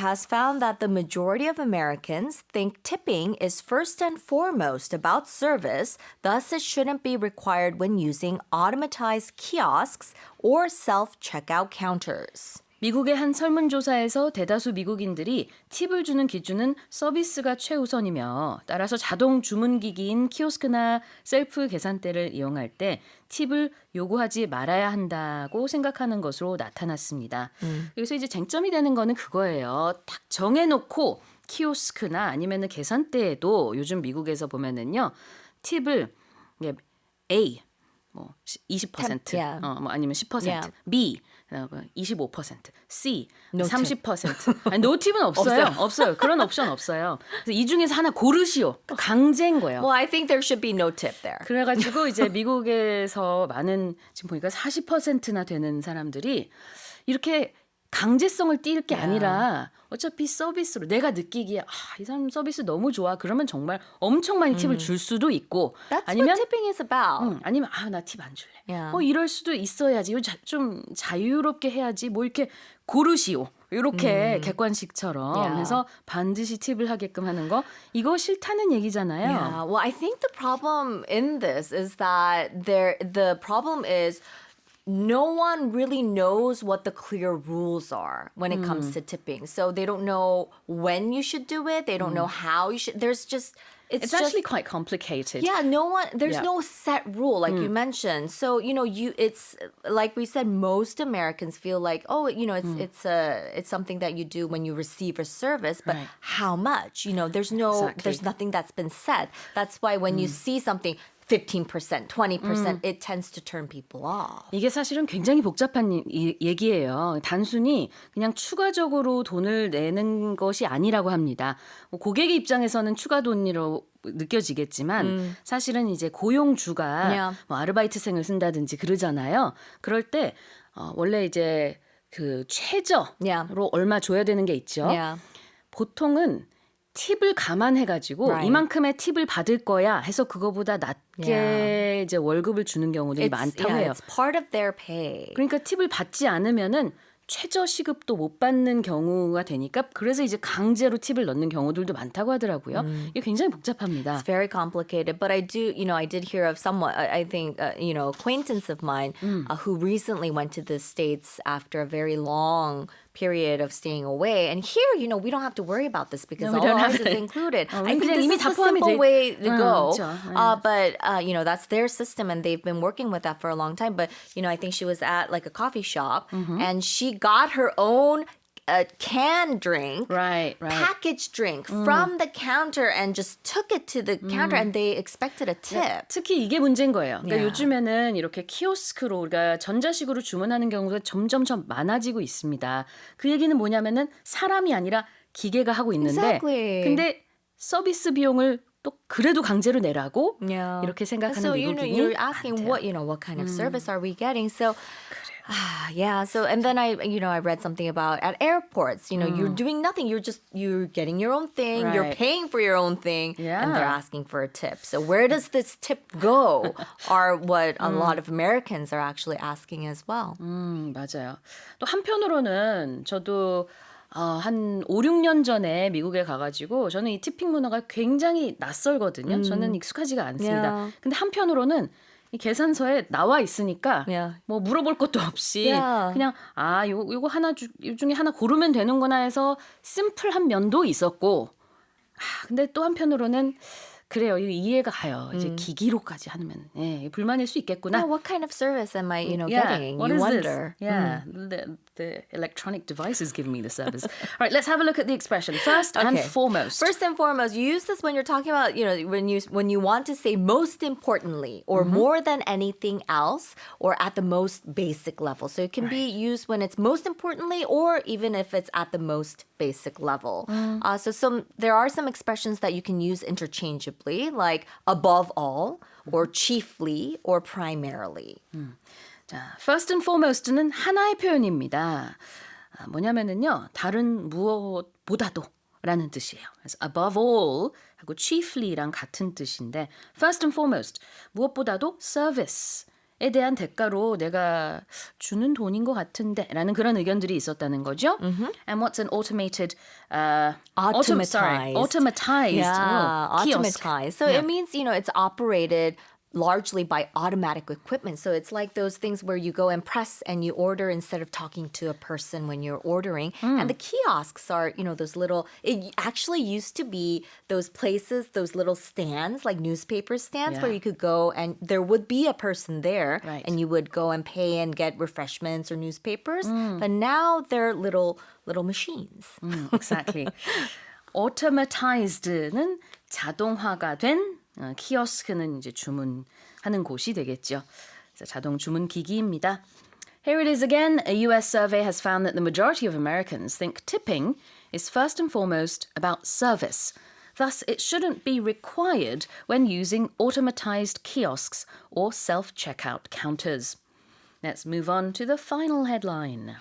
has found that the majority of Americans think tipping is first and foremost about service, thus it shouldn't be required when using automatized kiosks or self-checkout counters. 미국의 한 설문조사에서 대다수 미국인들이 팁을 주는 기준은 서비스가 최우선이며 따라서 자동 주문기기인 키오스크나 셀프 계산대를 이용할 때 팁을 요구하지 말아야 한다고 생각하는 것으로 나타났습니다. 그래서 이제 쟁점이 되는 거는 그거예요. 딱 정해놓고 키오스크나 아니면은 계산대에도 요즘 미국에서 보면은요. 팁을 A 뭐 20%, yeah. 뭐 아니면 10%, Yeah. B 25%, C No 30%. 아니, 노 팁은 없어요. 그런 옵션 없어요. 그래서 이 중에서 하나 고르시오. 강제인 거예요. Well, I think there should be no tip there. 그래가지고 이제 미국에서 많은 지금 보니까 40%나 되는 사람들이 이렇게 강제성을 띌 게 아니라 어차피 서비스로 내가 느끼기에 이 사람 서비스 너무 좋아. 그러면 정말 엄청 많이 tip을 줄 수도 있고 That's 아니면 what tipping is about. 아니면 나 팁 안 줄래. Yeah. 이럴 수도 있어야지. 좀 자유롭게 해야지. 뭐 이렇게 고르시오. 이렇게 객관식처럼 Yeah. 그래서 반드시 팁을 하게끔 하는 거 이거 싫다는 얘기잖아요. Yeah. Well, I think the problem in this is that the problem is no one really knows what the clear rules are when it comes to tipping. So they don't know when you should do it. They don't know how you should. There's just It's just, actually quite complicated. yeah, there's no set rule like you mentioned. So, it's like we said, most Americans feel like, it's something that you do when you receive a service, but Right. how much? There's nothing that's been said. That's why when you see something 15%, 20%, it tends to turn people off. 이게 사실은 굉장히 복잡한 얘기예요. 단순히 그냥 추가적으로 돈을 내는 것이 아니라고 합니다. 고객의 입장에서는 추가 돈으로 느껴지겠지만 사실은 이제 고용주가 Yeah. 뭐 아르바이트생을 쓴다든지 그러잖아요. 그럴 때 원래 이제 그 최저로 Yeah. 얼마 줘야 되는 게 있죠. Yeah. 보통은 팁을 감안해가지고 Right. 이만큼의 팁을 받을 거야 해서 그거보다 낮게 Yeah. 이제 월급을 주는 경우들이 많다고 해요. It's part of their pay. 그러니까 팁을 받지 않으면은 최저 시급도 못 받는 경우가 되니까 그래서 이제 강제로 팁을 넣는 경우들도 많다고 하더라고요. 이게 굉장히 복잡합니다. It's very complicated, but I did hear of someone, I think, acquaintance of mine who recently went to the States after a very long period of staying away. And here, we don't have to worry about this because No, we all don't ours have is to. included. I 우린 think 그냥 this 이미 is 다 the 포함이 simple 돼- way to go. 그렇죠. But, that's their system and they've been working with that for a long time. But, I think she was at like a coffee shop and she got her own canned drink. Right. Packaged drink from the counter and just took it to the counter and they expected a tip. 특히 이게 문제인 거예요. 그러니까 Yeah. 요즘에는 이렇게 키오스크로 우리가 전자식으로 주문하는 경우가 점점 많아지고 있습니다. 그 얘기는 뭐냐면은 사람이 아니라 기계가 하고 있는데 Exactly. 근데 서비스 비용을 또 그래도 강제로 내라고 Yeah. 이렇게 생각하는 So 미국인이 you're asking 많대요. what kind of service are we getting? So yeah. So and then I read something about at airports. You're doing nothing. You're getting your own thing. You're Right. paying for your own thing, and they're Yeah. asking for a tip. So where does this tip go? Are what a lot of Americans are actually asking as well. 맞아요. 또 한편으로는 저도 한 5, 6년 전에 미국에 가가지고 저는 이 티핑 문화가 굉장히 낯설거든요. 저는 익숙하지가 않습니다. Yeah. 근데 한편으로는 이 계산서에 나와 있으니까 Yeah. 뭐 물어볼 것도 없이 Yeah. 그냥 요거 하나 이 중에 하나 고르면 되는구나 해서 심플한 면도 있었고 근데 또 한편으로는 그래요. 이해가 가요. 이제 기기로까지 하면 불만일 수 있겠구나. What kind of service am I, Yeah, getting? what You is wonder. this? Yeah, the electronic device is giving me the service. All right, let's have a look at the expression. First and foremost. First and foremost, you use this when you're talking about, when you want to say most importantly or more than anything else or at the most basic level. So it can be used when it's most importantly or even if it's at the most basic level. So there are some expressions that you can use interchangeably, like above all or chiefly or primarily. 자, first and foremost는 하나의 표현입니다. 뭐냐면은요, 다른 무엇보다도 라는 뜻이에요. 그래서 above all 하고 chiefly랑 같은 뜻인데 first and foremost 무엇보다도 service 에 대한 대가로 내가 주는 돈인 것 같은데 라는 그런 의견들이 있었다는 거죠. And what's an automated automatized Yeah, kiosk. automatized. So Yeah. it means, it's operated largely by automatic equipment. So it's like those things where you go and press and you order instead of talking to a person when you're ordering. And the kiosks are, those little, it actually used to be those places, those little stands, like newspaper stands where Yeah. you could go and there would be a person there Right. and you would go and pay and get refreshments or newspapers. But now they're little machines. Exactly. automatized는 자동화가 된 키오스크는 이제 주문하는 곳이 되겠죠. 그래서 자동 주문 기기입니다. Here it is again. A US survey has found that the majority of Americans think tipping is first and foremost about service. Thus, it shouldn't be required when using automatized kiosks or self-checkout counters. Let's move on to the final headline.